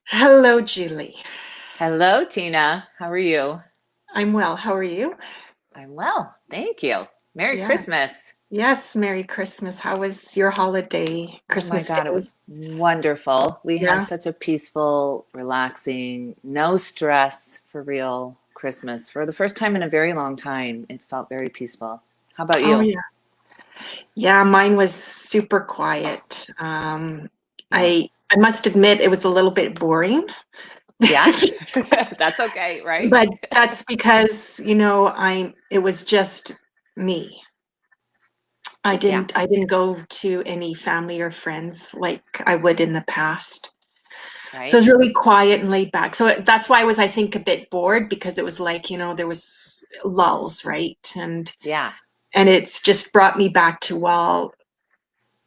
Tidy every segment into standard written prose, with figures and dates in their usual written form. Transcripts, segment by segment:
Hello, Julie. Hello, Tina. How are you? I'm well. How are you? I'm well, thank you. Merry Yeah. Christmas. Yes, Merry Christmas. How was your holiday, Oh my Christmas God, it Day? was wonderful. We had Yeah. such a peaceful, relaxing, no stress for real Christmas. For the first time in a very long time, it felt very peaceful. How about Oh, you? yeah. Yeah, mine was super quiet. Yeah. I must admit it was a little bit boring, Yeah? That's okay, right? but that's because, it was just me. Yeah, I didn't go to any family or friends like I would in the past. So it was right? really quiet and laid back. So that's why I was, I think, a bit bored because it was like, there was lulls, right? Yeah, And it's just brought me back to, well,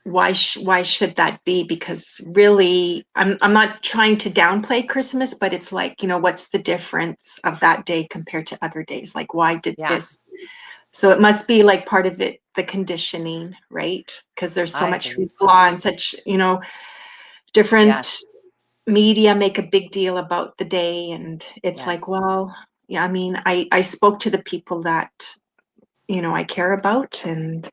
why should that be? Because really, I'm not trying to downplay Christmas, but it's like, what's the difference of that day compared to other days? Like, why did yeah, this? So it must be like part of it, the conditioning, right? Because there's so I much believe so. hoopla and such, different Yes, media make a big deal about the day, and it's like, yes, well, yeah, I mean, I spoke to the people that I care about, and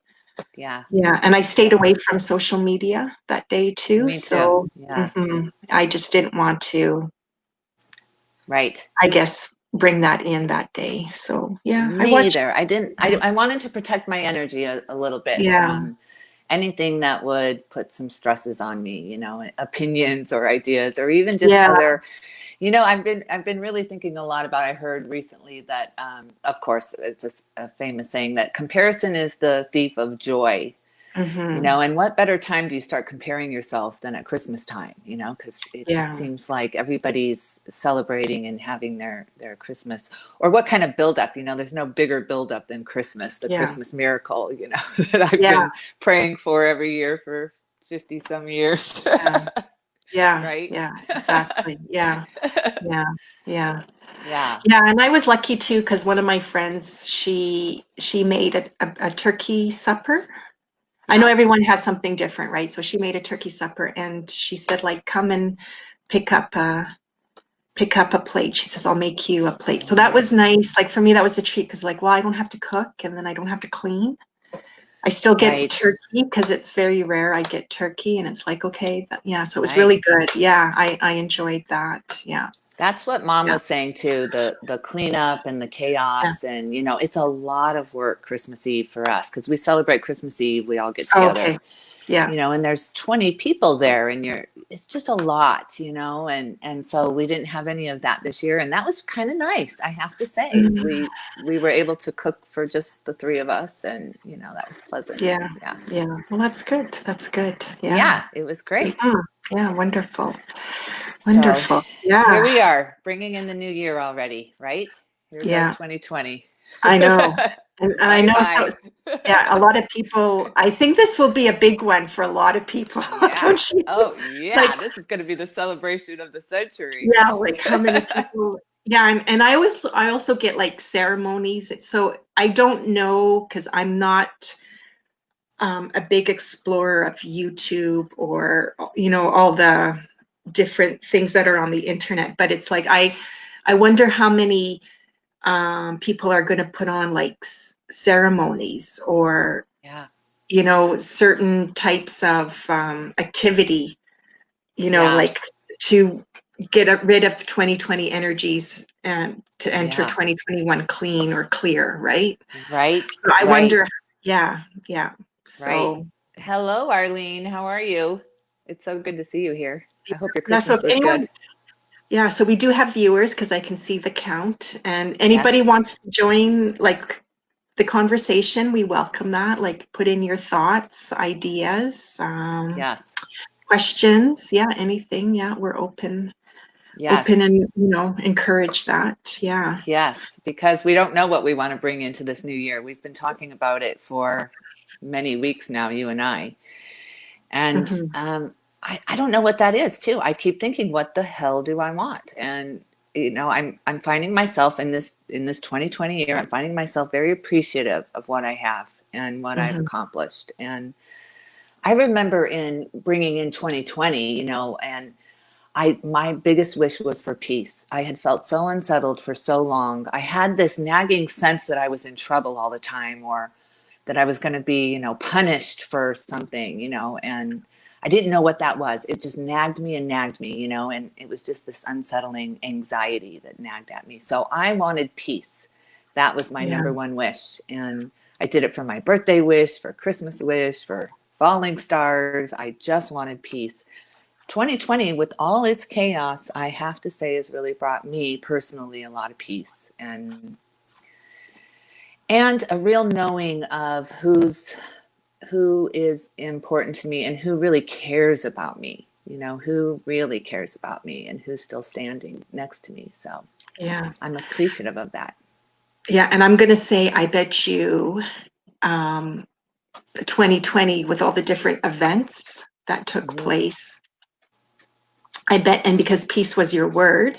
yeah, yeah, and I stayed yeah. away from social media that day too, Me too. so Yeah, I just didn't want to, right. I guess, bring that in that day. So yeah, I Me watched. either. I didn't. I wanted to protect my energy a little bit Yeah, from anything that would put some stresses on me. Opinions or ideas, or even just yeah, other. I've been really thinking a lot about. I heard recently that, of course, it's a famous saying that comparison is the thief of joy. hmm, And what better time do you start comparing yourself than at Christmas time? Because it just yeah, seems like everybody's celebrating and having their Christmas, or what kind of buildup? There's no bigger buildup than Christmas, the yeah, Christmas miracle, that I've yeah, been praying for every year for 50 some years. yeah, yeah, Right? yeah, exactly. Yeah, yeah, yeah. Yeah. Yeah, and I was lucky too because one of my friends, she made a turkey supper. I know Yeah. everyone has something different, right? So she made a turkey supper, and she said, like, come and pick up a pick up a plate. She says, I'll make you a plate. So that was Nice. nice. Like for me, that was a treat because, like, well, I don't have to cook, and then I don't have to clean. I still get Right. turkey because it's very rare. I get turkey, and it's like, okay, yeah. So it was really Nice. good. Yeah, I enjoyed that. Yeah, That's what mom yeah, was saying too, the cleanup and the yeah. chaos. And it's a lot of work Christmas Eve for us because we celebrate Christmas Eve, we all get Okay, together, yeah. and there's 20 people there, and it's just a lot, and so we didn't have any of that this year, and that was kind of nice, I have to say. Mm. We were able to cook for just the three of us, and that was pleasant. Yeah, Yeah. yeah. Well, that's good. That's good. Yeah. Yeah, it was great. Mhm. Yeah, wonderful. So Wonderful. here Yeah. we are, bringing in the new year already, right? Here goes Yeah, 2020. I know. And I Bye know so, bye. yeah, a lot of people, I think this will be a big one for a lot of people, Yeah. don't you? Oh, Like, yeah. This is going to be the celebration of the century. yeah, like how many people, yeah, and I also get like ceremonies. So I don't know because I'm not a big explorer of YouTube or all the different things that are on the internet. But it's like I wonder how many people are going to put on like ceremonies or Yeah. certain types of activity, Yeah. like to get rid of 2020 energies and to enter Yeah. 2021 clean or clear, right? Right. So I Right. wonder, yeah, yeah. Right. So Hello, Arlene. How are you? It's so good to see you here. I hope your yeah, so if Christmas was anyone, good. yeah, so we do have viewers because I can see the count, and anybody Yes. wants to join like the conversation, we welcome that. Like put in your thoughts, ideas, Yes. questions, yeah, anything. Yeah, we're open Yes. and encourage that. Yeah. Yes. Because we don't know what we want to bring into this new year. We've been talking about it for many weeks now, you and I. And Hmm. I don't know what that is too. I keep thinking, what the hell do I want? And I'm finding myself in this 2020 year. I'm finding myself very appreciative of what I have and what I've Hmm. accomplished. And I remember in bringing in 2020, and my biggest wish was for peace. I had felt so unsettled for so long. I had this nagging sense that I was in trouble all the time, or that I was going to be, punished for something, and I didn't know what that was. It just nagged me, and it was just this unsettling anxiety that nagged at me. So I wanted peace. That was my Yeah. number one wish. And I did it for my birthday wish, for Christmas wish, for falling stars. I just wanted peace. 2020, with all its chaos, I have to say, has really brought me personally a lot of peace, and a real knowing of who is important to me and who really cares about me, who really cares about me and who's still standing next to me. So Yeah. I'm appreciative of that. Yeah. And I'm going to say, I bet you, 2020, with all the different events that took Mm-hmm. place, I bet, and because peace was your word,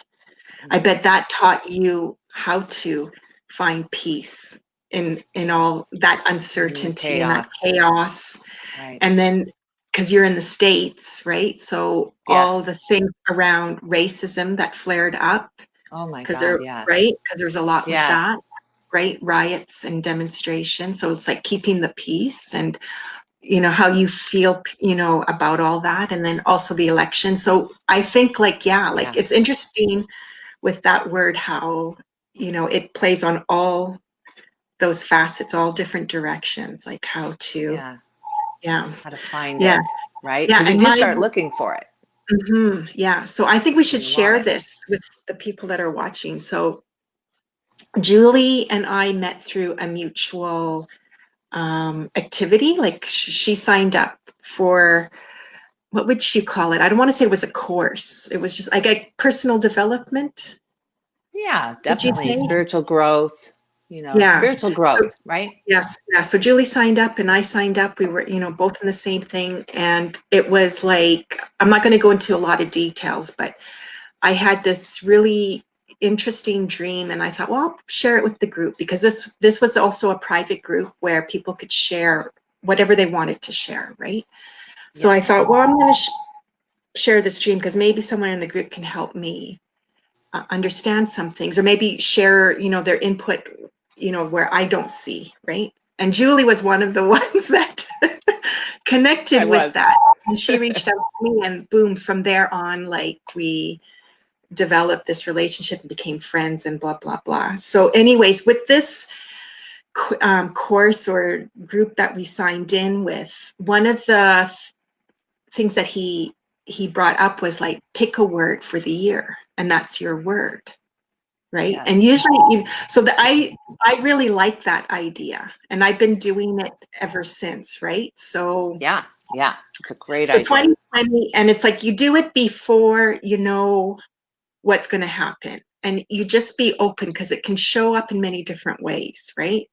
I Mm-hmm. bet that taught you how to find peace in all Yes. that In the uncertainty and that chaos. chaos. Right. And then because you're in the States, right? So all Yes. the things around racism that flared up, Oh my because God. there, Yes. right? Because there's a lot with Yes. that, right? Riots and demonstrations. So it's like keeping the peace and how you feel about all that, and then also the election. So I think, like, yeah, like Yeah. it's interesting with that word how it plays on all those facets, all different directions, like how to, Yeah. yeah, How to find yeah, it. Right. yeah. Because you And do my, start looking for it yeah, so I think we when should you want share it. this with the people that are watching. So Julie and I met through a mutual activity. Like she signed up for, what would she call it? I don't want to say it was a course. It was just like a personal development. Yeah, Would you definitely. say? Spiritual growth, Yeah. spiritual So growth, right? yes, yeah. So Julie signed up and I signed up. We were, both in the same thing. And it was like, I'm not going to go into a lot of details, but I had this really interesting dream and I thought, well, I'll share it with the group, because this was also a private group where people could share whatever they wanted to share, right? So I thought, Yes. well, I'm going to share this dream because maybe someone in the group can help me understand some things, or maybe share their input where I don't see, right? And Julie was one of the ones that I connected with was. that, and she reached out to me, and boom, from there on, like, we developed this relationship and became friends and blah blah blah. So anyways, with this course or group that we signed in with, one of the things that he brought up was like, pick a word for the year and that's your word, right? And Yes. usually so that I really like that idea, and I've been doing it ever since, right? So Yeah. Yeah. It's a great so idea. 2020, and it's like you do it before you know what's going to happen, and you just be open because it can show up in many different ways, right?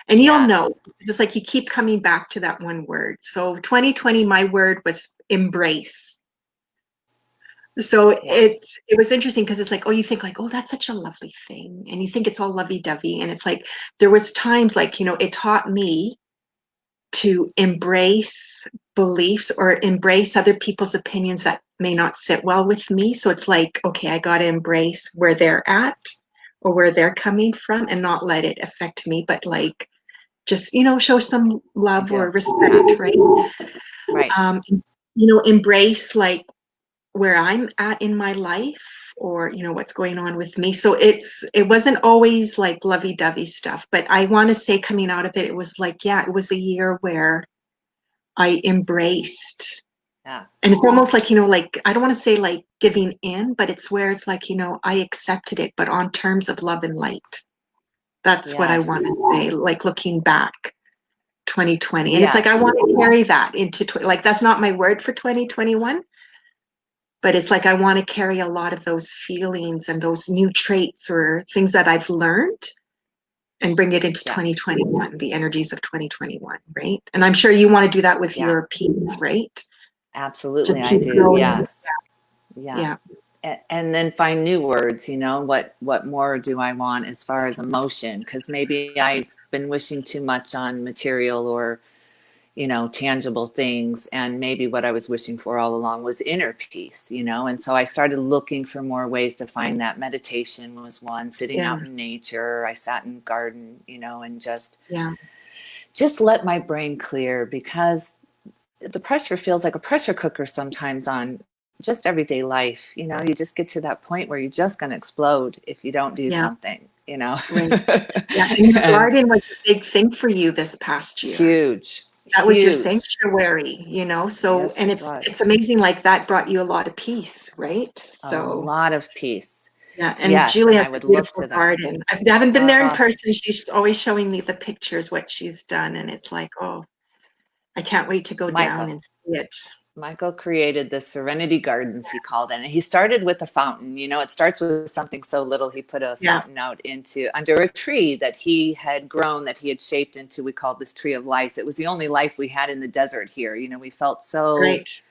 And you'll know, Yes. it's like you keep coming back to that one word. So 2020, my word was embrace. So Yeah. it was interesting because it's like, oh, you think like, oh, that's such a lovely thing, and you think it's all lovey-dovey, and it's like there was times like, it taught me to embrace beliefs or embrace other people's opinions that may not sit well with me. So it's like, okay, I got to embrace where they're at or where they're coming from and not let it affect me, but like just, show some I love or do. Yeah. respect, right? Right. Embrace like where I'm at in my life, or what's going on with me. So it wasn't always like lovey-dovey stuff, but I want to say coming out of it, it was like, yeah, it was a year where I embraced. Yeah. And it's almost like, like, I don't want to say like giving in, but it's where it's like, I accepted it, but on terms of love and light. That's what I want Yes. to say, like looking back 2020. And it's like I Yes. want to carry that into like that's not my word for 2021, but it's like I want to carry a lot of those feelings and those new traits or things that I've learned and bring it into Yeah. 2021, the energies of 2021, right? And I'm sure you want to do that with Yeah. your peeps, right? Absolutely. Just I keep do. growing. Yes. Yeah. Yeah. And then find new words, what more do I want as far as emotion? Because maybe I've been wishing too much on material, or tangible things. And maybe what I was wishing for all along was inner peace, and so I started looking for more ways to find that. Meditation was one, sitting Yeah. out in nature. I sat in the garden, and Yeah. just let my brain clear, because the pressure feels like a pressure cooker sometimes on just everyday life. You just get to that point where you're just going to explode if you don't do Yeah. something. Right. Yeah. And your And garden was a big thing for you this past year. huge, That was your huge. sanctuary, so, Yes, and it it's was. amazing, like that brought you a lot of peace, right? A So, lot of peace. yeah, and Yes, Julie and has I a would look beautiful to that. garden. I haven't been there in Uh, person. She's always showing me the pictures, what she's done, and it's like, oh, I can't wait to go down Michael. and see it. Michael created the Serenity Gardens, he called it. And he started with a fountain. It starts with something so little. He put a Yeah, fountain out under a tree that he had grown, that he had shaped into, we called this tree of life. It was the only life we had in the desert here. We felt so right.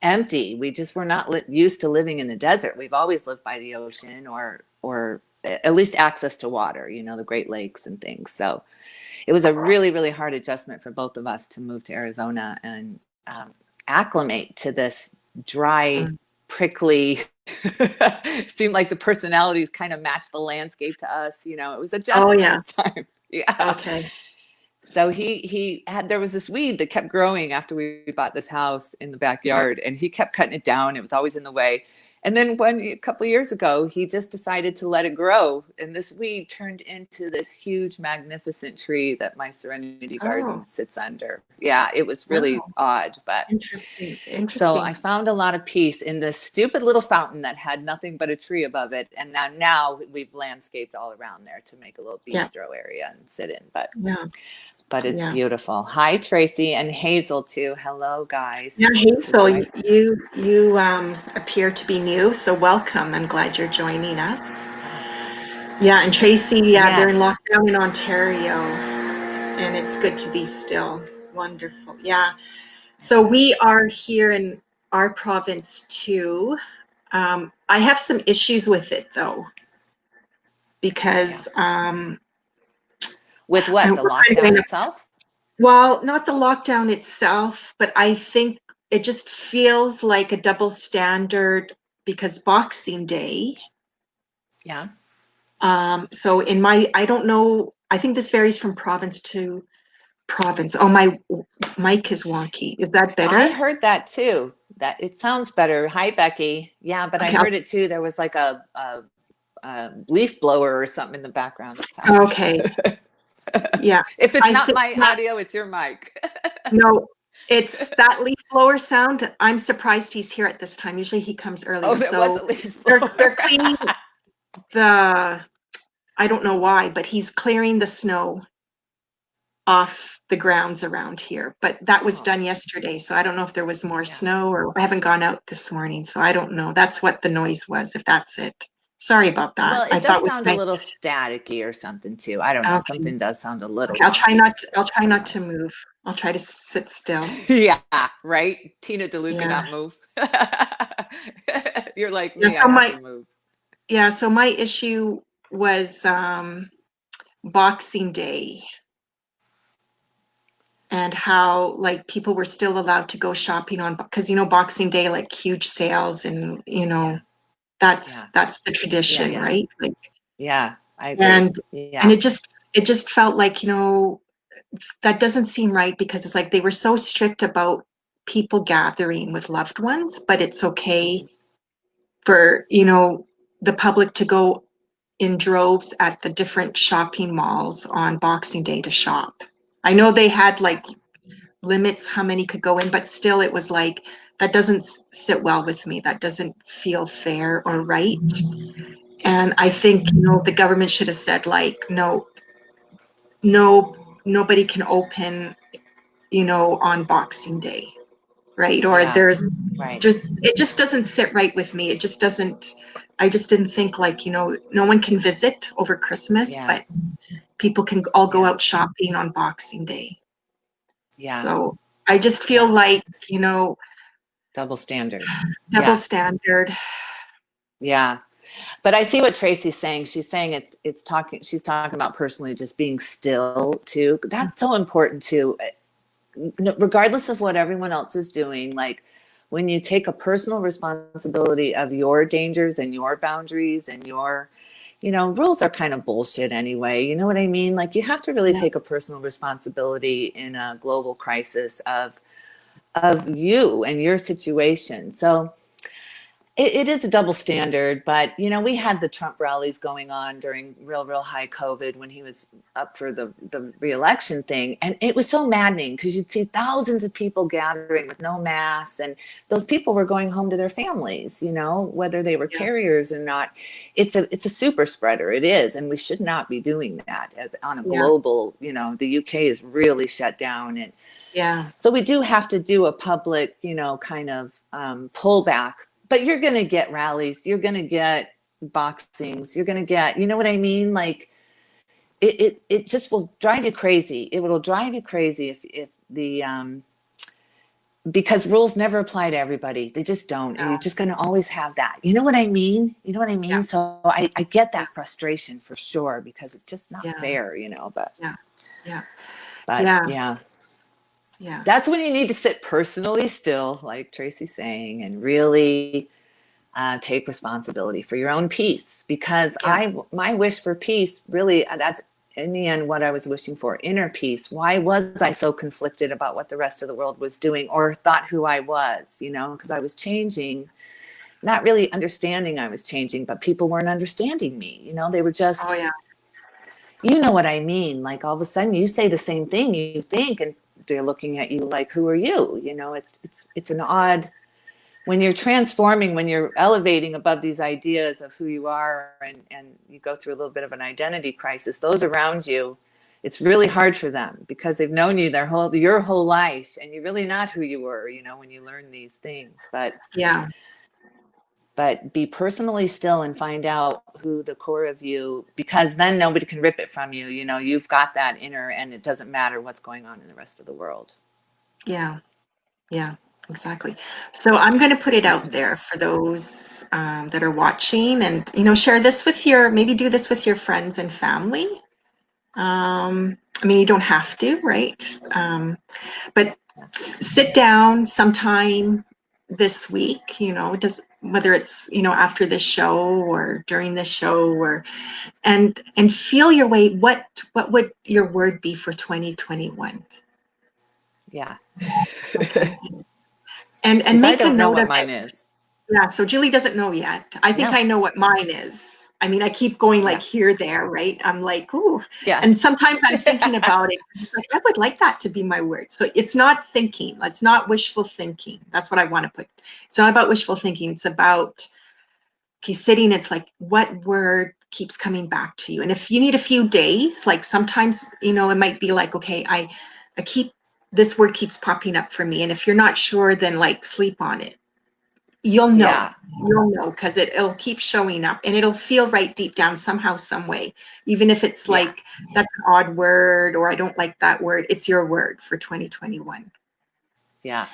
empty. We just were not used to living in the desert. We've always lived by the ocean, or at least access to water, the Great Lakes and things. So it was a really, really hard adjustment for both of us to move to Arizona and acclimate to this dry, Mm. prickly. Seemed like the personalities kind of matched the landscape to us. It was Oh yeah. adjustments time. Yeah. Okay. So there was this weed that kept growing after we bought this house in the backyard, and he kept cutting it down. It was always in the way. And then a couple of years ago, he just decided to let it grow, and this weed turned into this huge, magnificent tree that my Serenity Oh, Garden sits under. Yeah, it was really wow. odd, but Interesting. so I Interesting. found a lot of peace in this stupid little fountain that had nothing but a tree above it, and now we've landscaped all around there to make a little Yeah. bistro area and sit in. But Yeah. it's Yeah. beautiful. Hi, Tracy, and Hazel too. Hello, guys. Yeah, Thanks for Hazel, joining. you appear to be new, so welcome. I'm glad you're joining us. Yeah, and Tracy, yeah, they're in Yes. lockdown in Ontario, and it's good to be still. Wonderful. Yeah. So we are here in our province too. I have some issues with it though, Yeah. because With what? The we're kind of lockdown going, itself? well, not the lockdown itself, but I think it just feels like a double standard because Boxing Day. Yeah. So I don't know, I think this varies from province to province. Oh, my mic is wonky. Is that I better? heard that too. That it sounds better. Hi, Becky. Yeah, but I Okay. heard it too. There was like a leaf blower or something in the background sound. Okay. Yeah. If it's I not think my that, audio, it's your mic. no, it's that leaf blower sound. I'm surprised he's here at this time. Usually he comes Oh, earlier. there was So a leaf they're blower. cleaning the, I don't know why, but he's clearing the snow off the grounds around here. But that was Oh, done yesterday, so I don't know if there was more yeah. snow, or I haven't gone out this morning, so I don't know. That's what the noise was, if that's it. Sorry about that. Well, I it does thought with sound a my, little staticky or something too. I don't know. okay. Something does sound a little Okay, wonky. I'll try Who not to knows? move. I'll try to sit still. Yeah, right. Tina DeLuca Yeah. cannot move. You're like Yeah, me. I have to move. so my issue was Boxing Day, and how like people were still allowed to go shopping on, because Boxing Day, like huge sales, and Yeah, yeah, that's the yeah, tradition, yeah, right? Like, yeah. I agree. and Yeah, it just felt like, that doesn't seem right, because it's like they were so strict about people gathering with loved ones, but it's okay mhm. for, the public to go in droves at the different shopping malls on Boxing Day to shop. I know they had Yeah, like limits how many could go in, but still it was like, that doesn't sit well with me. That doesn't feel fair or right. And I yeah, think, the government should have said like, no, no, nobody can open, on Boxing Day, right? Or yeah. there's Right. just, it just doesn't sit right with me. It just doesn't, I just didn't think like, no one can visit over Christmas, Yeah, but people can all go yeah, out shopping on Boxing Day. yeah, So I just feel yeah. like, Double standards. double Yeah, standard. yeah. But I see what Tracy's saying. She's saying it's talking. She's talking about personally just being still too. That's so important too. regardless of what everyone else is doing, like when you take a personal responsibility of your dangers and your boundaries and your, rules are kind of bullshit anyway. You know what I mean? Like you have to really Yeah. take a personal responsibility in a global crisis of you and your situation. So it is a double standard, but we had the Trump rallies going on during real high COVID when he was up for the reelection thing, and it was so maddening because you'd see thousands of people gathering with no masks, and those people were going home to their families, whether they were Yeah. carriers or not. It's a super spreader. It is, and we should not be doing that as on a Yeah. global. The UK is really shut down, and Yeah. so we do have to do a public, kind of pullback. But you're going to get rallies. You're going to get boxings. You're going to get, you know what I mean? Like it just will drive you crazy. It will drive you crazy if the because rules never apply to everybody. They just don't. And you're just going to always have that. You know what I mean? You know what I Yeah. mean? So I get Yeah. that frustration for sure because it's just not Yeah. fair, Yeah. Yeah. but Yeah. yeah. Yeah. That's when you need to sit personally still, like Tracy's saying, and really take responsibility for your own peace. Because Yeah. my wish for peace, really, that's in the end what I was wishing for, inner peace. Why was I so conflicted about what the rest of the world was doing or thought who I was? Because I was changing, not really understanding I was changing, but people weren't understanding me. They were Oh just, yeah. you know what I mean? Like all of a sudden you say the same thing you think, and they're looking at you like, who are you? It's an odd, when you're transforming, when you're elevating above these ideas of who you are, and you go through a little bit of an identity crisis, those around you, it's really hard for them because they've known you your whole life, and you're really not who you were, when you learn these things. Yeah. But be personally still and find out who the core of you, because then nobody can rip it from you. You've got that inner, and it doesn't matter what's going on in the rest of the world. Yeah. Yeah. Exactly. So I'm going to put it out there for those that are watching, and share this with maybe do this with your friends and family. I mean, you don't have to, right? But sit down sometime this week, whether it's, after this show or during this show, and feel your way. What would your word be for 2021? Yeah. Okay. And Because I make a don't know note what of it. mine is. Yeah, so Julie doesn't know yet. I think No. I know what mine is. I mean, I keep going like Yeah. here, there, right? I'm like, ooh. Yeah. And sometimes I'm thinking about it. It's like, I would like that to be my word. So it's not thinking. It's not wishful thinking. That's what I want to put. It's not about wishful thinking. It's about, okay, sitting. It's like, what word keeps coming back to you? And if you need a few days, like sometimes, it might be like, okay, I keep, this word keeps popping up for me. And if you're not sure, then like sleep on it. You'll know. Yeah. You'll know because it'll keep showing up, and it'll feel right deep down somehow, some way. Even if it's Yeah. like, that's an odd word, or I don't like that word, it's your word for 2021. Yeah.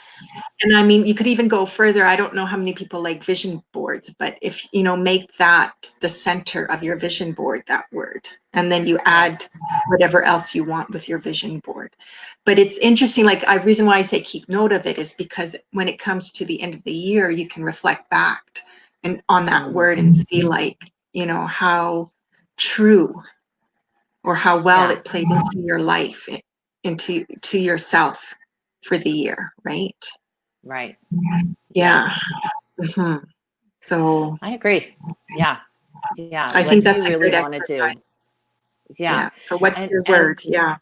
And I mean, you could even go further. I don't know how many people like vision boards, but if, make that the center of your vision board, that word, and then you Yeah. add whatever else you want with your vision board. But it's interesting, like, the reason why I say keep note of it is because when it comes to the end of the year, you can reflect back and on that Mm-hmm. word and see, like, how true or how well Yeah. it played into your life, to yourself for the year, right? Right. Yeah. Yeah. Hmm. So I agree. Yeah. Yeah. I What think do you that's a really good want to do? exercise. Yeah. Yeah. So what's And your word? and Yeah.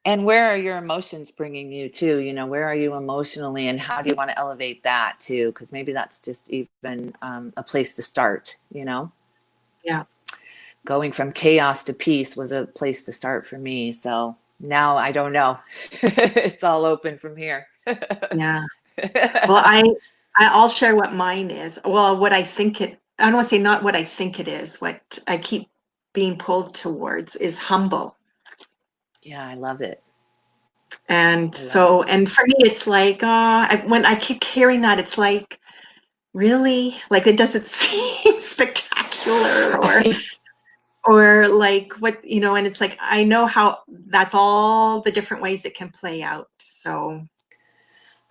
and where are your emotions bringing you to? Where are you emotionally, and how do you want to elevate that too? Because maybe that's just even a place to start. Yeah. Going from chaos to peace was a place to start for me. So now I don't know. It's all open from here. Yeah. Well, I'll share what mine is. Well, what I think I don't want to say not what I think it is. What I keep being pulled towards is humble. Yeah, I love it. And I love so, it. and for me, it's like, when I keep hearing that, it's like, really? Like, it doesn't seem spectacular, or Right. or like what, and it's like, I know how that's all the different ways it can play out. So,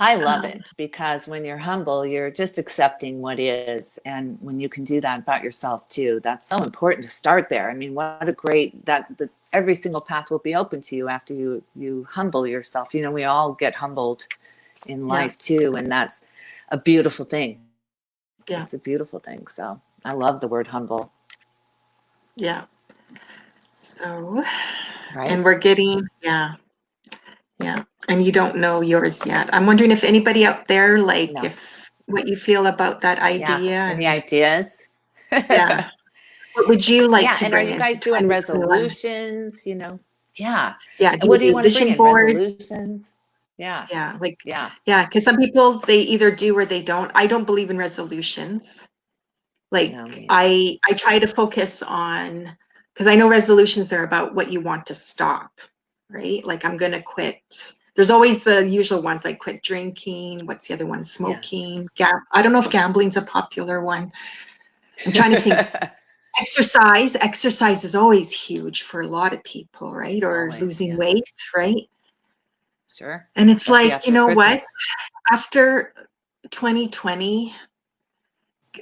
I love um, it because when you're humble, you're just accepting what is. And when you can do that about yourself too, that's so important to start there. I mean, what a great that every single path will be open to you after you humble yourself. You know, we all get humbled in yeah, life too, and that's a beautiful thing. yeah, It's a beautiful thing. So I love the word humble, yeah. So, and right? we're getting, yeah, yeah. And you don't know yours yet. I'm wondering if anybody out there, like, No. if what you feel about that Yeah. idea, Any and ideas? yeah, what would you like Yeah, to and are bring you into guys doing 2021? resolutions, Yeah. Yeah, And do what you do you do want to bring vision in? board? Resolutions? Yeah. Yeah, like, Yeah. yeah, because some people, they either do or they don't. I don't believe in resolutions. No, Like, me either. I try to focus on, because I know resolutions are about what you want to stop, right? Like, I'm going to quit. There's always the usual ones, like quit drinking. What's the other one? Yes. Smoking. I don't know if gambling's a popular one. I'm trying to think. Exercise. Exercise is always huge for a lot of people, right? Or Always, losing yeah. weight, right? Sure. And it's Especially like, you after know what? Christmas. After 2020,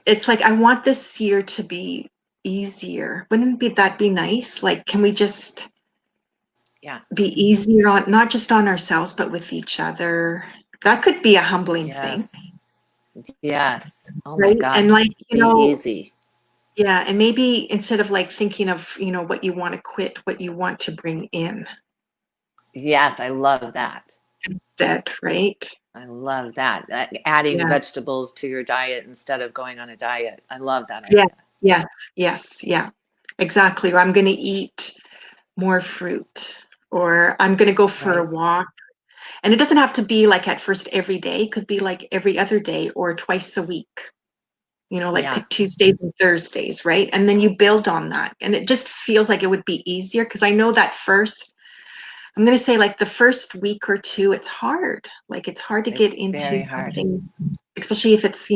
it's like I want this year to be easier. Wouldn't be that be nice? Like, can we just Yeah. be easier on, not just on ourselves, but with each other? That could be a humbling thing, Yes. Yes. Oh my right? And God. like, Be easy. yeah, and maybe instead of like thinking of, what you want to quit, what you want to bring in Yes, I love that. instead, right? I love that. Adding Yeah. vegetables to your diet instead of going on a diet. I love that Yeah. idea. Yes. Yes. Yeah. Exactly. Or I'm going to eat more fruit, or I'm going to go for a Right? walk. And it doesn't have to be like at first every day. It could be like every other day or twice a week. Like Yeah. pick Tuesdays and Thursdays, right? And then you build on that. And it just feels like it would be easier, because I know that first, I'm going to say like the first week or two, it's hard. Like it's hard to get It's into very hard. something, especially if it's,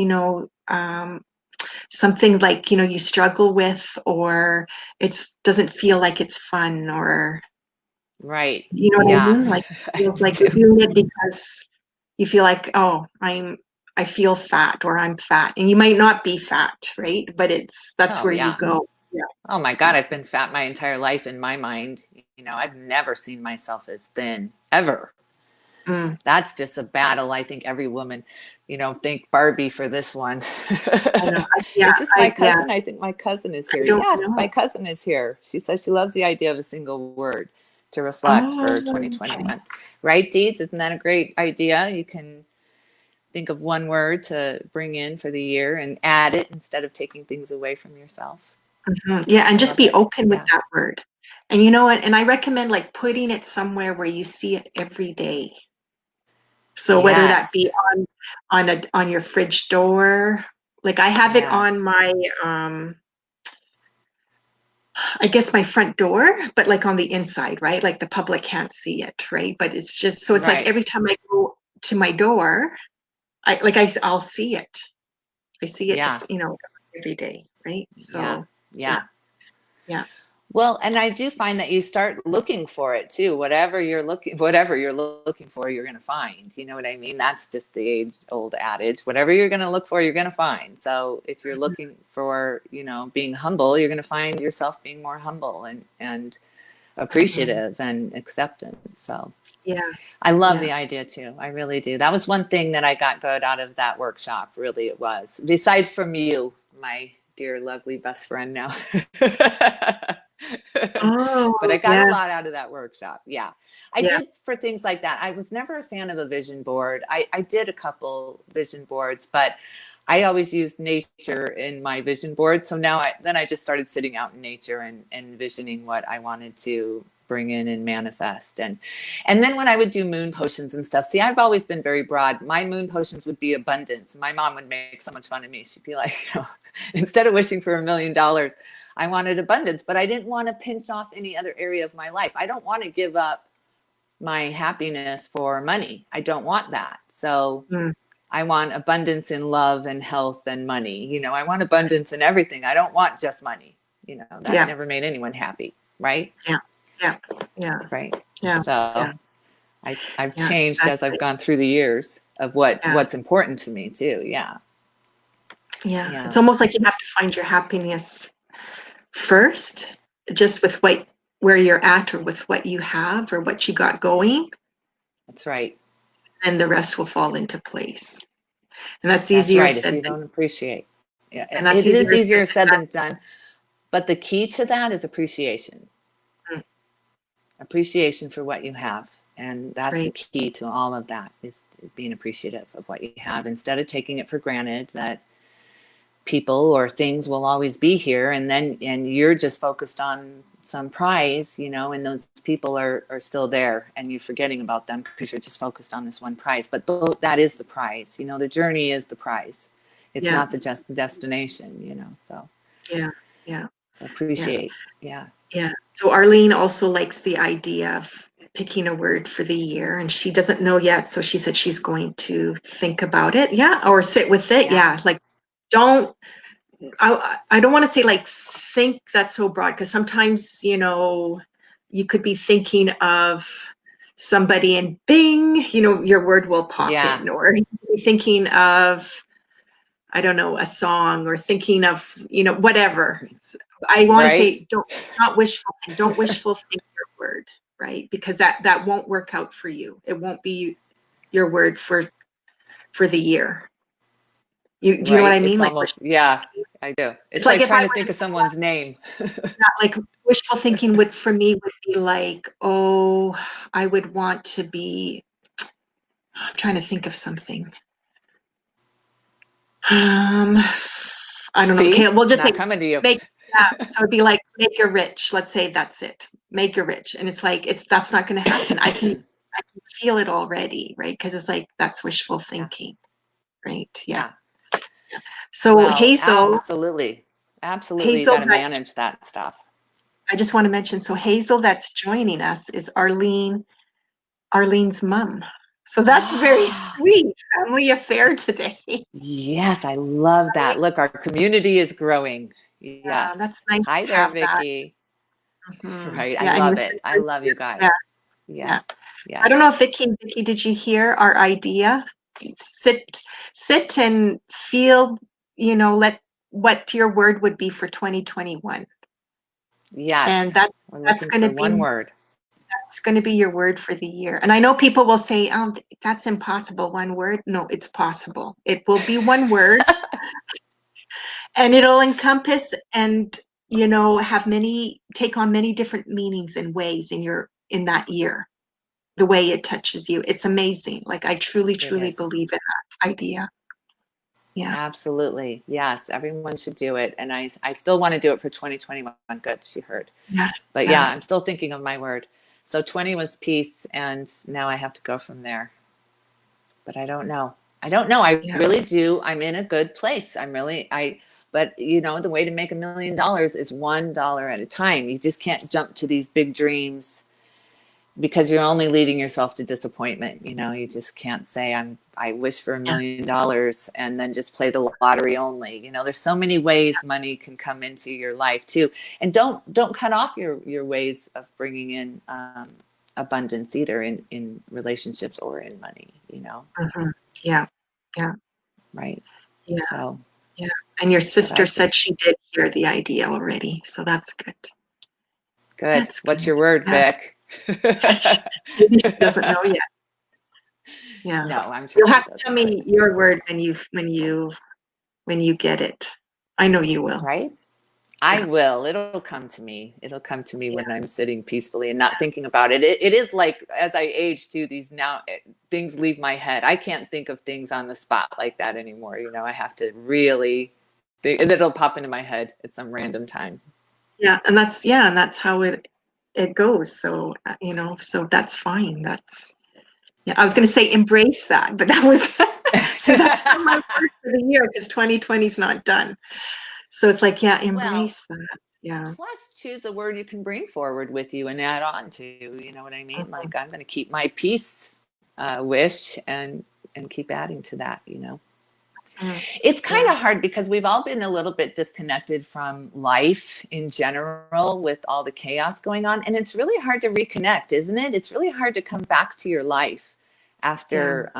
something like, you struggle with, or it's doesn't feel like it's fun, or Right. you know what I Yeah. mean? Like it I feels like do. you're doing it because you feel like, oh, I feel fat, or I'm fat. And you might not be fat, right? But that's Oh, where you yeah. go. Yeah. Oh my God, I've been fat my entire life in my mind. I've never seen myself as thin ever. Mm, That's just a battle. I think every woman, thank Barbie for this one. I know. Yeah, Is this my yeah, cousin? I think my cousin is here. I don't Yes, my know. cousin is here. She says she loves the idea of a single word to reflect Oh, for okay. 2021. Right, Deeds? Isn't that a great idea? You can think of one word to bring in for the year and add it instead of taking things away from yourself. Mhm. Yeah, and I just love be it. open with Yeah. that word. And you know what? And I recommend like putting it somewhere where you see it every day. So whether that be Yes. on your fridge door, like I have it on Yes. my I guess my front door, but like on the inside, right? Like the public can't see it, right? But it's just, so it's like Right. every time I go to my door, I'll see it. I see it Yeah. just, every day, right? Yeah. So yeah, Yeah. yeah. Well, and I do find that you start looking for it too. Whatever you're looking for, you're going to find. You know what I mean? That's just the age old adage. Whatever you're going to look for, you're going to find. So if you're looking for, being humble, you're going to find yourself being more humble and Mhm. appreciative and acceptant. So Yeah, I love yeah. the idea too. I really do. That was one thing that I got good out of that workshop. Really, it was. Besides from you, my dear, lovely best friend now. But I Oh, got a yeah, lot out of that workshop. Yeah. I yeah. did for things like that. I was never a fan of a vision board. I did a couple vision boards, but I always used nature in my vision board. So now I just started sitting out in nature and envisioning what I wanted to bring in and manifest. And then when I would do moon potions and stuff, see, I've always been very broad. My moon potions would be abundance. My mom would make so much fun of me. She'd be like, instead of wishing for $1 million, I wanted abundance, but I didn't want to pinch off any other area of my life. I don't want to give up my happiness for money. I don't want that. So Mm, I want abundance in love and health and money. I want abundance in everything. I don't want just money. You know, that Yeah. never made anyone happy, right? Yeah. Yeah. Yeah. Right. Yeah. So Yeah. I've Yeah. changed as I've Exactly. gone through the years of Yeah. what's important to me too. Yeah. Yeah. Yeah. It's almost like you have to find your happiness first, just with where you're at or with what you have or what you got going, That's right. and the rest will fall into place. And that's That's easier right. If said you than don't appreciate, yeah, and that's it is easier said easier than said than done. But the key to that is appreciation. done. Appreciation for what you have. And that's the Right. key to all of that is being appreciative of what you have instead of taking it for granted that people or things will always be here and you're just focused on some prize, you know, and those people are still there and you're forgetting about them because you're just focused on this one prize. But that is the prize, you know, the journey is the prize. It's Yeah. not the just destination, you know. So Yeah. Yeah. Yeah. appreciate. Yeah. Yeah. So Arlene also likes the idea of picking a word for the year, and she doesn't know yet. So she said she's going to think about it. Yeah. Or sit with it. Yeah. Yeah. Like, don't, I don't want to say like think that's so broad because sometimes, you could be thinking of somebody and bing, your word will pop Yeah. in, or you could be thinking of, I don't know, a song or thinking of, whatever. I want to Right. say, don't wishful think your word, right? Because that won't work out for you. It won't be your word for the year. Do you know what Right. I mean? It's Like almost, yeah, I do. it's It's like like if I trying to were think to of say someone's name. that, like wishful thinking would for me would be like, oh, I would want to be. I'm trying to think of something. Um, I don't know. Okay, See, we'll just say not coming to you. make. Yeah, so it'd be like make you rich. Let's say that's it. Make you rich, and it's like that's not going to happen. I can feel it already, right? Because it's like that's wishful Yeah. thinking, right? Yeah. Yeah. So Well, Hazel, absolutely. Absolutely. You Hazel, got to manage that stuff. I just want to mention. So Hazel, that's joining us is Arlene's mom. So that's very sweet family affair It's, today. yes, I love Right? that. Look, our community is growing. That's Yes. nice Hi to there, have that. Vicky. Right. I Yeah, and your love it. I sister's love here. you guys. Yeah, yeah. Yes. I don't know Yes. if Vicky, did you hear our idea? Sit, sit and feel, let what your word would be for 2021. And Yes. We're that's looking going for to one be word. that's going to be your word for the year. And I know people will say, "Oh, that's impossible, one word." No, it's possible. It will be one word and it'll encompass and have take on many different meanings and ways in that year, the way it touches you. It's amazing. Like I truly It truly is. believe in that idea. Yeah. Absolutely. Yes. Everyone should do it. And I still want to do it for 2021. Good. She heard. Yeah. But Yeah. yeah, I'm still thinking of my word. So 20 was peace, and now I have to go from there. But I don't know. I don't know. I Yeah. really do. I'm in a good place. But the way to make $1 million is $1 at a time. You just can't jump to these big dreams because you're only leading yourself to disappointment. You just can't say I wish for $1 million and then just play the lottery only. There's so many ways money can come into your life too. And don't cut off your ways of bringing in abundance either in relationships or in money. Mhm. Yeah. Yeah. Right. Yeah. So Yeah. And your that's what I sister think. said she did hear the idea already. So that's good. Good. That's What's good. your word, Yeah. Vic? Maybe she doesn't know yet. Yeah. No, I'm sure You'll she have to tell doesn't. But me your word when you get it. I know you will. right. I Yeah. will. It'll come to me. It'll come to me Yeah. when I'm sitting peacefully and not thinking about it. It is like as I age too, things leave my head. I can't think of things on the spot like that anymore. I have to really think, and it'll pop into my head at some random time. And that's how it goes. So so that's fine. Yeah. I was going to say embrace that, but that was see that's still my word for the year because 2020 is not done. So it's like yeah, Well, embrace that. Yeah. plus choose a word you can bring forward with you and add on to. You know what I mean? Like I'm going to keep my peace wish and keep adding to that. Mm. It's kind Yeah. of hard because we've all been a little bit disconnected from life in general with all the chaos going on. And it's really hard to reconnect, isn't it? It's really hard to come back to your life Yeah. after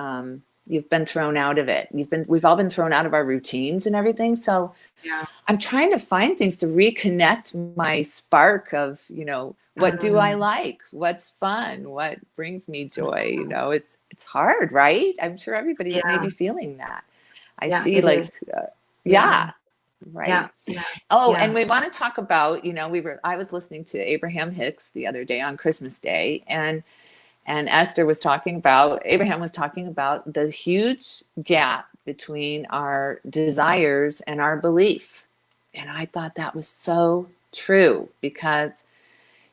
you've been thrown out of it. We've all been thrown out of our routines and everything. So Yeah. I'm trying to find things to reconnect my spark of, what do I Mm. like? What's fun? What brings me joy? It's hard, right? I'm sure everybody's Yeah. maybe feeling that. I Yeah. see It is. like, Yeah. yeah, right. Yeah. Yeah. Oh, and Yeah. we want to talk about, I was listening to Abraham Hicks the other day on Christmas Day, and Abraham was talking about the huge gap between our desires and our belief. And I thought that was so true because,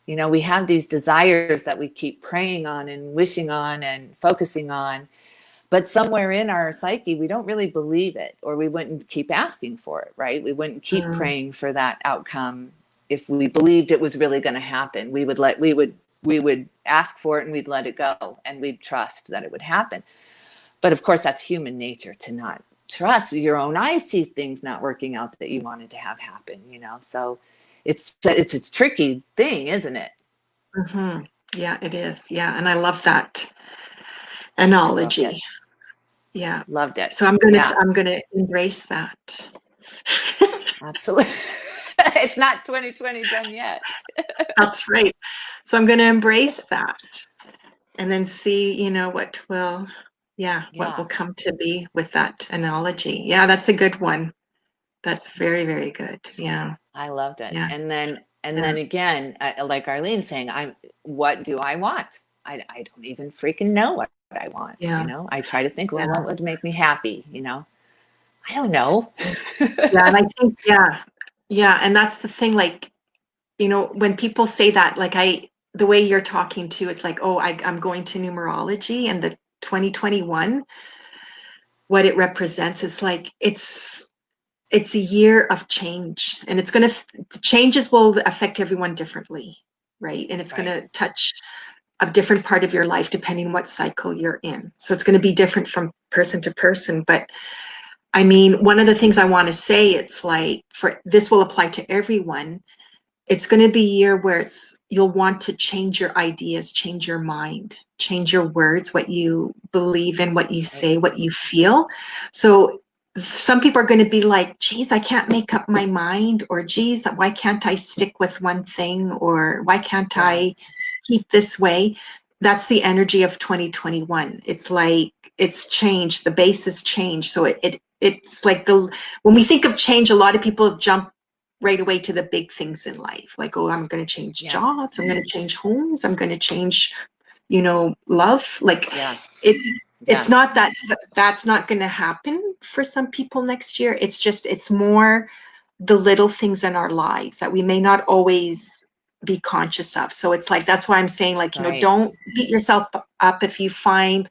we have these desires that we keep praying on and wishing on and focusing on, but somewhere in our psyche, we don't really believe it, or we wouldn't keep asking for it, right? We wouldn't keep Mm. praying for that outcome if we believed it was really going to happen. We would ask for it and we'd let it go and we'd trust that it would happen. But of course, that's human nature to not trust. Your own eyes see things not working out that you wanted to have happen. So it's a tricky thing, isn't it? Hmm. Yeah, it is. Yeah. And I love that I loved it. analogy. Yeah. Loved it. So I'm gonna Yeah, I'm gonna embrace that. absolutely. It's not 2020 done yet. That's right. So I'm gonna embrace that and then see, what will Yeah, come to be with that analogy. Yeah, that's a good one. That's very, very good. Yeah. I loved it. Yeah. And then Yeah. again, like Arlene saying, what do I want? I don't even freaking know what I want. Yeah. I try to think, well, Yeah. what would make me happy? I don't know. Yeah. And I think, yeah. Yeah. And that's the thing, like, when people say that, like the way you're talking to, it's like, oh, I'm going to numerology and the 2021, what it represents, it's like it's a year of change, and changes will affect everyone differently, right? And it's going Right. to touch a different part of your life depending what cycle you're in. So it's going to be different from person to person. But I mean, one of the things I want to say, it's like for this will apply to everyone. It's going to be a year where you'll want to change your ideas, change your mind, change your words, what you believe in, what you Right. say, what you feel. So some people are going to be like, geez, I can't make up my mind, or geez, why can't I stick with one thing, or why can't Yeah. I keep this way? That's the energy of 2021. It's like it's changed, the base has changed. So it's like when we think of change, a lot of people jump right away to the big things in life, like, oh, I'm going to change Yeah. jobs, I'm going to change homes, I'm going to change love. Like Yeah. it it's Yeah. not that's not going to happen for some people next year. It's more the little things in our lives that we may not always be conscious of. So it's like, that's why I'm saying, like, Right. don't beat yourself up if you find,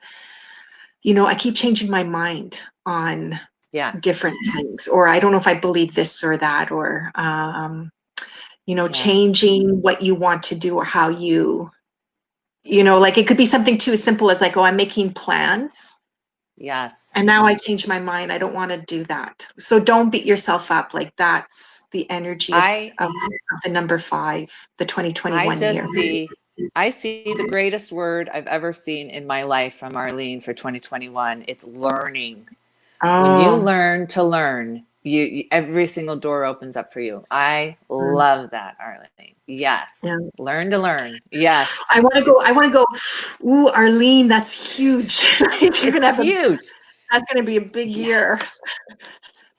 I keep changing my mind on Yeah. different things, or I don't know if I believe this or that, or Yeah. changing what you want to do, or how like, it could be something too as simple as, like, oh, I'm making plans Yes. and now I change my mind, I don't want to do that. So don't beat yourself up. Like, that's the energy of I of, of the number 5, the I 2021 year. just see I see the greatest word I've ever seen in my life from Arlene for 2021. It's learning. When you Oh. learn to learn, every single door opens up for you. I Mm. love that, Arlene. Yes. Yeah. Learn to learn. Yes. I want to go. I It's want to go. Ooh, Arlene, that's huge. You're it's gonna have a. huge. That's gonna be a big Yeah. year.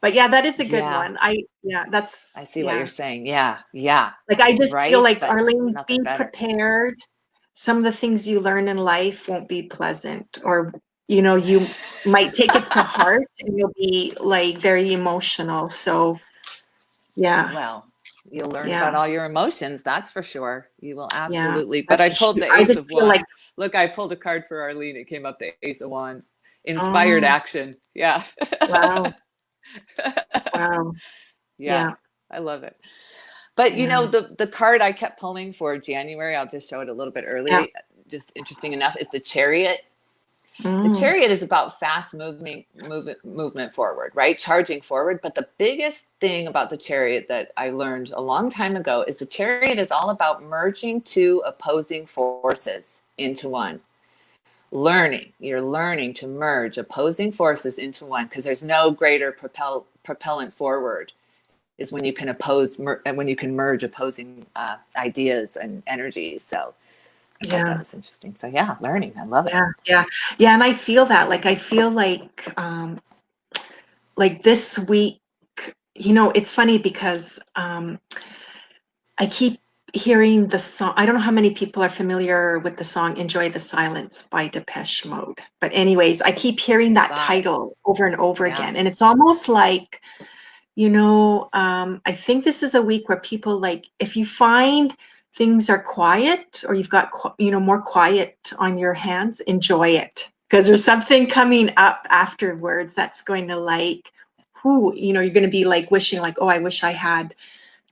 But yeah, that is a good Yeah. one. Yeah, I that's see what you're yeah. saying. Yeah. Yeah. Like, I just feel Right? like, But Arlene, nothing be better. prepared. Some of the things you learn in life won't be pleasant, or you might take it to heart, and you'll be like very emotional. So yeah, Well, you'll learn about yeah, all your emotions, that's for sure. You will yeah. absolutely. But That's I a pulled huge. the I Ace just of feel like, Wands. Look, I pulled a card for Arlene. It came up the Ace of Wands. Inspired oh, action. Yeah. wow, wow, Yeah. yeah, I love it. But yeah, the card I kept pulling for January, I'll just show it a little bit yeah. early, just interesting enough, is the Chariot. The Mm. chariot is about fast movement forward, right? Charging forward. But the biggest thing about the chariot that I learned a long time ago is the chariot is all about merging two opposing forces into one. You're learning to merge opposing forces into one, because there's no greater propellant forward is when you can when you can merge opposing ideas and energies. So I thought that Yeah. was interesting. So yeah, learning, I love it. Yeah. Yeah. Yeah. And I feel that, like, I feel like this week, it's funny because I keep hearing the song. I don't know how many people are familiar with the song Enjoy the Silence by Depeche Mode. But anyways, I keep hearing I that saw it. title over and over Yeah. again. And it's almost like, I think this is a week where people, like, if you find things are quiet, or you've got, more quiet on your hands, enjoy it. Because there's something coming up afterwards that's going to, like, you're going to be like wishing, like, oh, I wish I had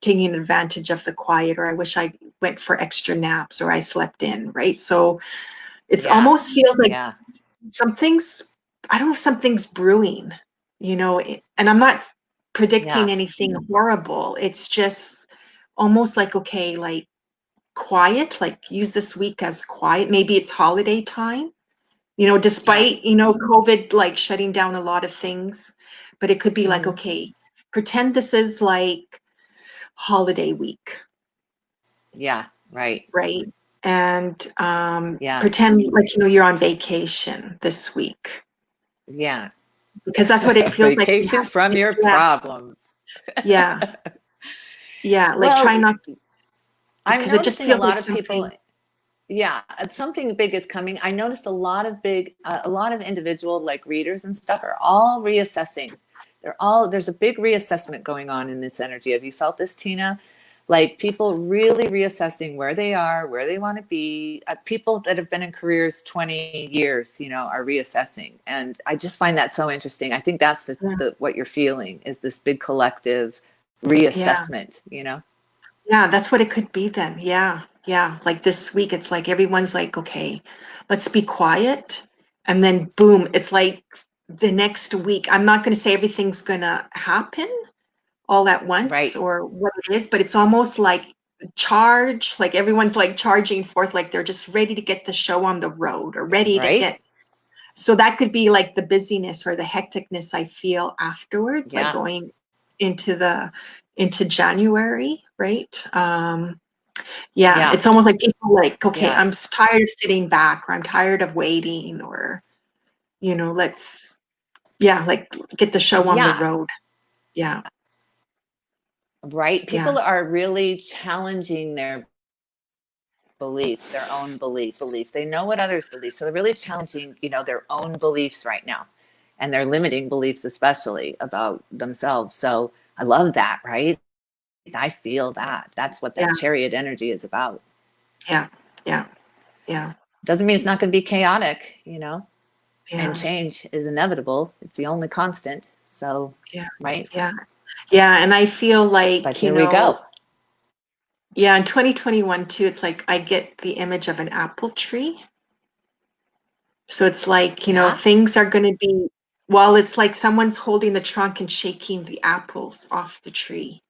taking advantage of the quiet, or I wish I went for extra naps, or I slept in, right? So it's Yeah. almost feels like Yeah. something's, I don't know if something's brewing, and I'm not predicting Yeah. anything horrible. It's just almost like, okay, like, quiet, like, use this week as quiet. Maybe it's holiday time, Yeah. despite, COVID, like, shutting down a lot of things. But it could be like, Mm-hmm. okay, pretend this is like holiday week, Yeah. Right. right? And Yeah. pretend like, you're on vacation this week, Yeah. because that's what it feels like. Vacation from your Yeah, problems. yeah, yeah. Like, try Well, not, I'm because it just noticing a feels like lot of people. something. Yeah, something big is coming. I noticed a lot of individual like readers and stuff are all reassessing. There's a big reassessment going on in this energy. Have you felt this, Tina? Like people really reassessing where they are, where they want to be. People that have been in careers 20 years, are reassessing. And I just find that so interesting. I think that's Yeah, what you're feeling is this big collective yeah, reassessment. yeah. That's what it could be then. Yeah, yeah. Like this week, it's like everyone's like, okay, let's be quiet, and then boom, it's like the next week. I'm not going to say everything's going to happen all at once Right, or what it is, but it's almost like charge, like everyone's like charging forth, like they're just ready to get the show on the road, or ready to right? get. So that could be like the busyness or the hecticness I feel afterwards, like Yeah, going into January, right? Yeah, yeah. it's almost like people like, okay, I'm Yes. tired of sitting back, or I'm tired of waiting, or let's, yeah, like, get the show on the Yeah, road. Yeah, right. yeah, People are really challenging their beliefs, their own beliefs. They know what others believe. So they're really challenging, their own beliefs right now. And their limiting beliefs, especially about themselves. So I love that, right? I feel that. That's what yeah, that chariot energy is about. yeah, yeah, yeah, Doesn't mean it's not going to be chaotic, and yeah, change is inevitable. It's the only constant. So, yeah, right. yeah, yeah. And I feel But like, here we go. yeah, in 2021 too, it's like I get the image of an apple tree. So it's like, Yeah. things are going to be, well, it's like someone's holding the trunk and shaking the apples off the tree.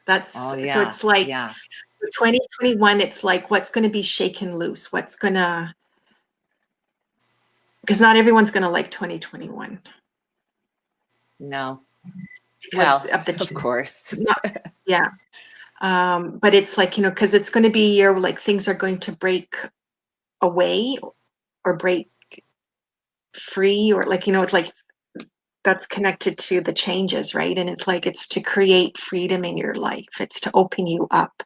Oh, So yeah. it's like Yeah. for 2021, it's like what's going to be shaken loose, because not everyone's going to like 2021 No. because Well, of of course. not, yeah. But it's like, because it's going to be a year where, like, things are going to break away, or break free, or, like, it's like that's connected to the changes, right? And it's like it's to create freedom in your life. It's to open you up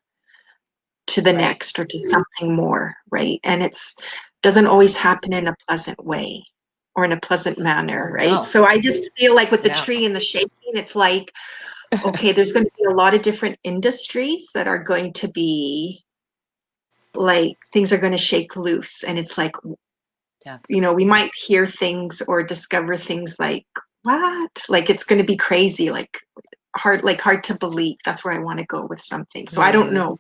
to the Right. next, or to something more, right? And it's doesn't Yeah. always happen in a pleasant way, or in a pleasant Oh, manner, right? no. So I just feel like with the Yeah. tree and the shaking, it's like, okay, there's going to be a lot of different industries that are going to be, like, things are going to shake loose, and it's like, Yeah. we might hear things or discover things like, what, like, it's going to be crazy, like hard to believe. That's where I want to go with something. So I don't Hmm. know,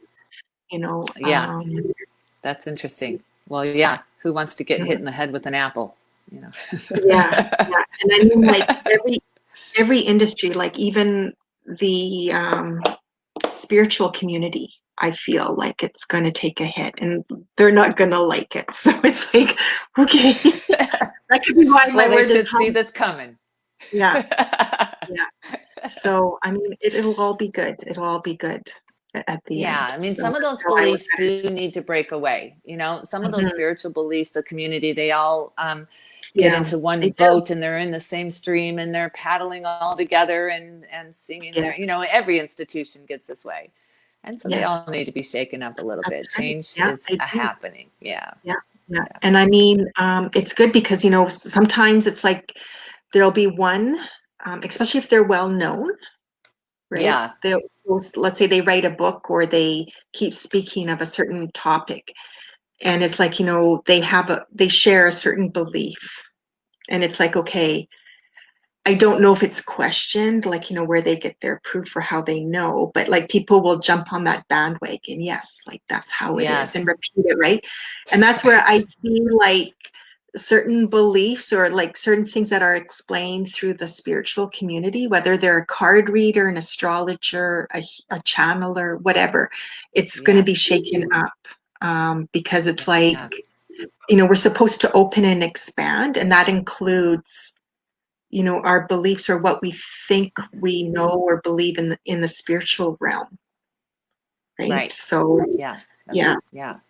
you know Yes. um That's interesting. Well, yeah. Who wants to get you hit know, in the head with an apple? you know. Yeah, yeah. And I mean, like every industry, like even the spiritual community, I feel like it's going to take a hit, and they're not going to like it. So it's like, okay, that could be why my Well, they word is should see home. this coming. Yeah, yeah. So I mean, it'll all be good. It'll all be good at the Yeah, end. I mean, So some of those that's how I look beliefs at do it. need to break away. You know, some of those Hmm. spiritual beliefs, the community, they all get Yeah, into they one do. boat and they're in the same stream and they're paddling all together and singing there. You know, Yes, every institution gets this way. And so they all yes, need to be shaken up a little that's bit. right. Change Yeah, is they a do. happening. Yeah. Yeah, yeah. Yeah. And I mean, it's good because, sometimes it's like there'll be one, especially if they're well known, right? Yeah. Let's say they write a book or they keep speaking of a certain topic, and it's like, they share a certain belief, and it's like, okay, I don't know if it's questioned, like, where they get their proof for how they know, but like people will jump on that bandwagon. Yes, like that's how it is, and Yes. repeat it, right? And that's where I Right. see like certain beliefs or like certain things that are explained through the spiritual community, whether they're a card reader, an astrologer, a channeler, whatever, it's going to Yeah. be shaken up, because it's like, Yeah. we're supposed to open and expand, and that includes our beliefs or what we think we know or believe in the spiritual realm, right? Right. So Yeah. yeah, Yeah.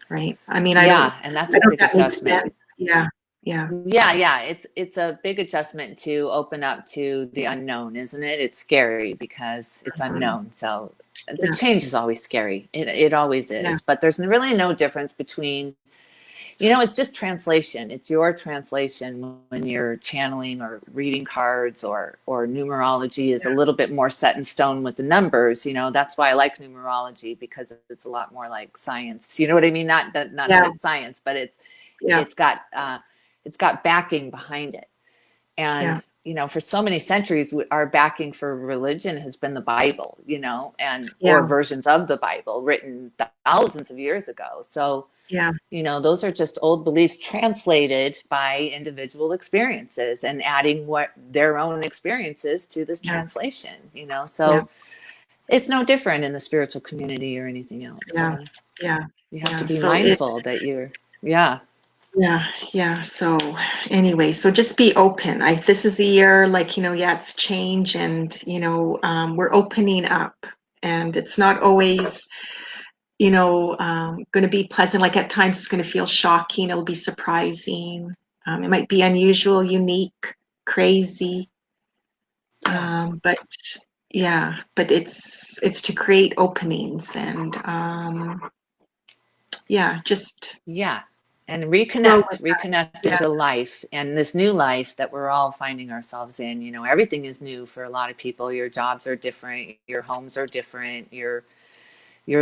right. I mean, I don't Yeah. And that's I a don't know if big that makes adjustment. sense. Yeah, yeah, Yeah, yeah, it's a big adjustment to open up to the unknown, isn't it? It's scary because it's mhm, unknown. So the yeah, change is always scary. It always yeah, is. But there's really no difference between, it's just translation. It's your translation when you're channeling or reading cards or numerology is a little bit more set in stone with the numbers. That's why I like numerology, because it's a lot more like science. You know what I mean? Not that yeah, it's science, but it's yeah, it's got uh, it's got backing behind it. yeah, And for so many centuries, our backing for religion has been the Bible, and or yeah, versions of the Bible written thousands of years ago. So yeah, those are just old beliefs translated by individual experiences and adding what their own experiences to this yeah, translation. yeah, So it's no different in the spiritual community or anything else. yeah, So yeah, you have to yeah. be So it mindful that you're, yeah. Yeah, yeah. So anyway, so just be open. This is the year, like, yeah, it's change, and we're opening up, and it's not always, going to be pleasant. Like at times it's going to feel shocking. It'll be surprising. It might be unusual, unique, crazy. Yeah. But yeah, but it's to create openings, and yeah, just Yeah. And flow with reconnect that. into life and this new life that we're all finding ourselves in. Everything is new for a lot of people. Your jobs are different, your homes are different, your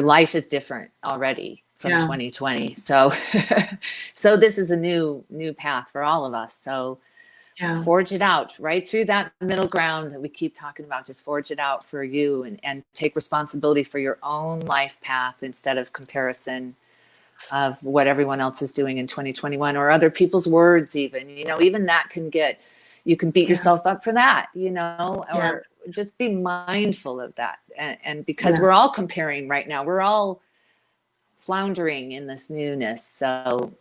life is different already from Yeah, 2020. So so this is a new path for all of us. So yeah, forge it out right through that middle ground that we keep talking about. Just forge it out for you and take responsibility for your own life path instead of comparison of what everyone else is doing in 2021 or other people's words. Even that can get, you can beat yeah, yourself up for that, yeah, or just be mindful of that. And because yeah, we're all comparing right now, we're all floundering in this newness. So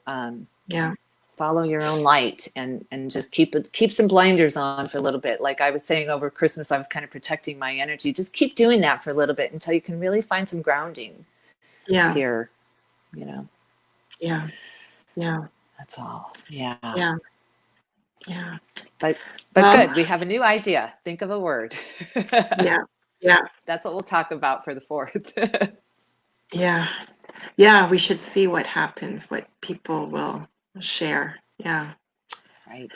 yeah, follow your own light and just keep some blinders on for a little bit. Like I was saying, over Christmas, I was kind of protecting my energy. Just keep doing that for a little bit until you can really find some grounding yeah, here, you know. yeah, yeah, That's all. Yeah. yeah, yeah. But Well, good. We have a new idea. Think of a word. yeah, yeah, That's what we'll talk about for the fourth. yeah, yeah. We should see what happens, what people will share. Yeah, Right.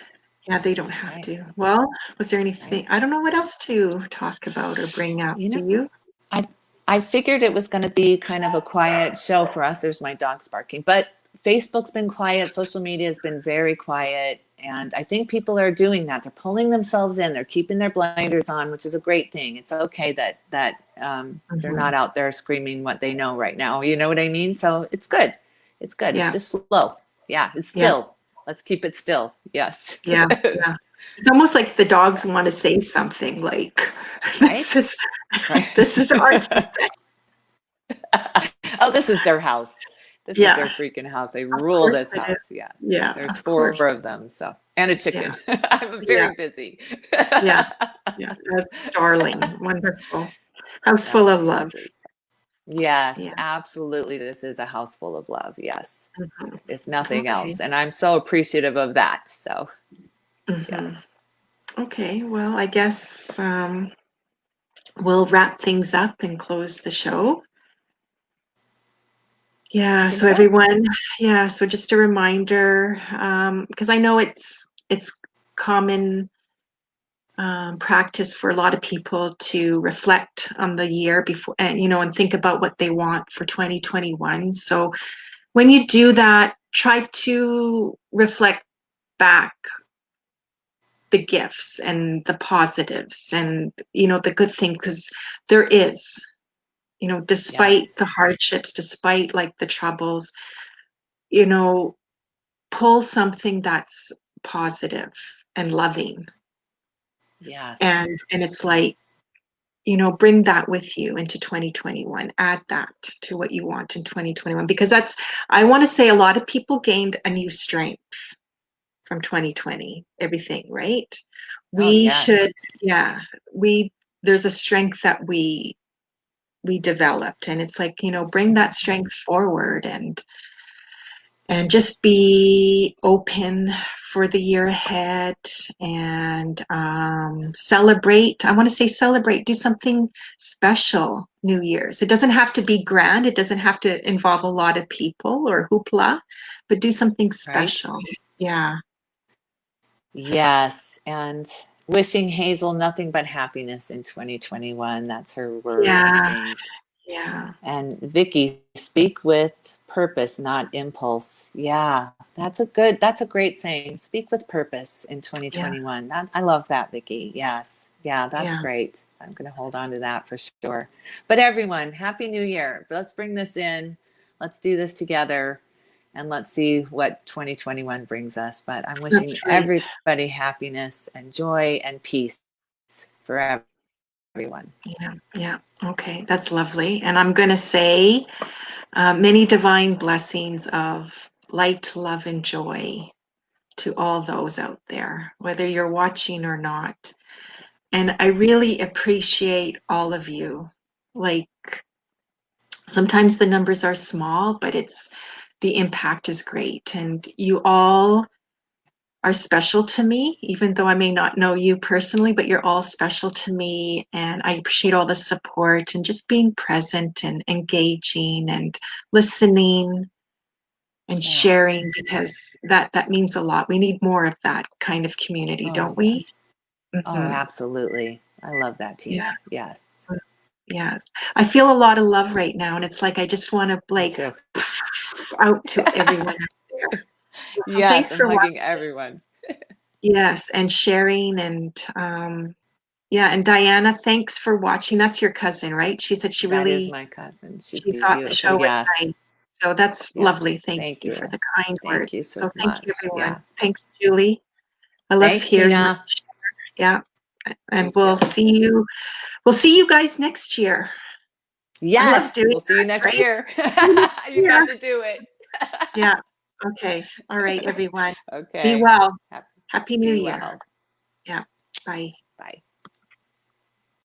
yeah. They don't have Right. to. Well, was there Right. anything? I don't know what else to talk about or bring up. You Do know, you? I I figured it was going to be kind of a quiet show for us. There's my dogs barking, but Facebook's been quiet. Social media has been very quiet, and I think people are doing that. They're pulling themselves in. They're keeping their blinders on, which is a great thing. It's okay that they're Hmm. not out there screaming what they know right now. You know what I mean? So it's good. It's good. It's Yeah, just slow. Yeah, it's yeah, still. Let's keep it still. Yes. Yeah, yeah. It's almost like the dogs want to say something like, "This Right? is Right. this is our 2 cents." Oh, this is their house. This is Yeah, their freaking house. They of rule course this it is. house. Yeah. Yeah, There's of course. 4 of them. So, and a Yeah, chicken. I'm yeah, very busy. yeah, yeah. That's darling. Wonderful. House full of love. Absolutely. Yes, Yeah. absolutely. This is a house full of love. Yes, Mhm. if nothing Okay. else. And I'm so appreciative of that. So, Hmm. yes, Okay. Well, I guess we'll wrap things up and close the show. I Yeah. think So so. everyone, yeah. So just a reminder, because I know it's common practice for a lot of people to reflect on the year before, and and think about what they want for 2021. So when you do that, try to reflect back the gifts and the positives and the good thing, because there is, despite Yes, the hardships, despite like the troubles, you know pull something that's positive and loving, yes, and it's like, bring that with you into 2021. Add that to what you want in 2021, because I want to say, a lot of people gained a new strength from 2020, everything, right? oh, We should, yes, yeah, we there's a strength that we developed, and it's like, bring that strength forward, and just be open for the year ahead, and celebrate. I want to say celebrate, do something special New Year's. It doesn't have to be grand, it doesn't have to involve a lot of people or hoopla, but do something right? special. Yeah, Yes, and wishing Hazel nothing but happiness in 2021. That's her word, I yeah, think. yeah, And Vicky, speak with purpose, not impulse. Yeah, that's a great saying. Speak with purpose in yeah, 2021. I love that, Vicky. Yes. Yeah, that's yeah. great. I'm going to hold on to that for sure. But everyone, happy new year. Let's bring this in. Let's do this together and let's see what 2021 brings us. But I'm wishing That's right. everybody happiness and joy and peace for everyone. Yeah, yeah. Okay, that's lovely. And I'm going to say, many divine blessings of light, love, and joy to all those out there, whether you're watching or not. And I really appreciate all of you. Like, sometimes the numbers are small, but the impact is great. And you all are special to me, even though I may not know you personally, but you're all special to me. And I appreciate all the support and just being present and engaging and listening and Oh, sharing, because that means a lot. We need more of that kind of community, oh, don't we? yes. Oh, Hmm. absolutely. I love that, Yeah. Tina. Yes, Yes. I feel a lot of love right now, and it's like I just want to me like too. out to everyone out there. So Yes, thanks I'm for hugging watching. everyone. Yes, and sharing, and yeah, and Diana, thanks for watching. That's your cousin, right? She said That is my cousin. She's she thought the beautiful. show was Yes, nice. So that's lovely. yes. Thank Thank you for you. the kind Thank words. you so So thank you, much. everyone. Yeah. Thanks, Julie. I love Thanks, hearing you. Tina. Yeah. And Me too. we'll see you guys next year. I love Yes, doing we'll see you that, next right? year. See you next You got year. to do it. Yeah. Okay. All right, everyone. Be Okay. well. Happy, Happy New be Year. well. Yeah. Bye.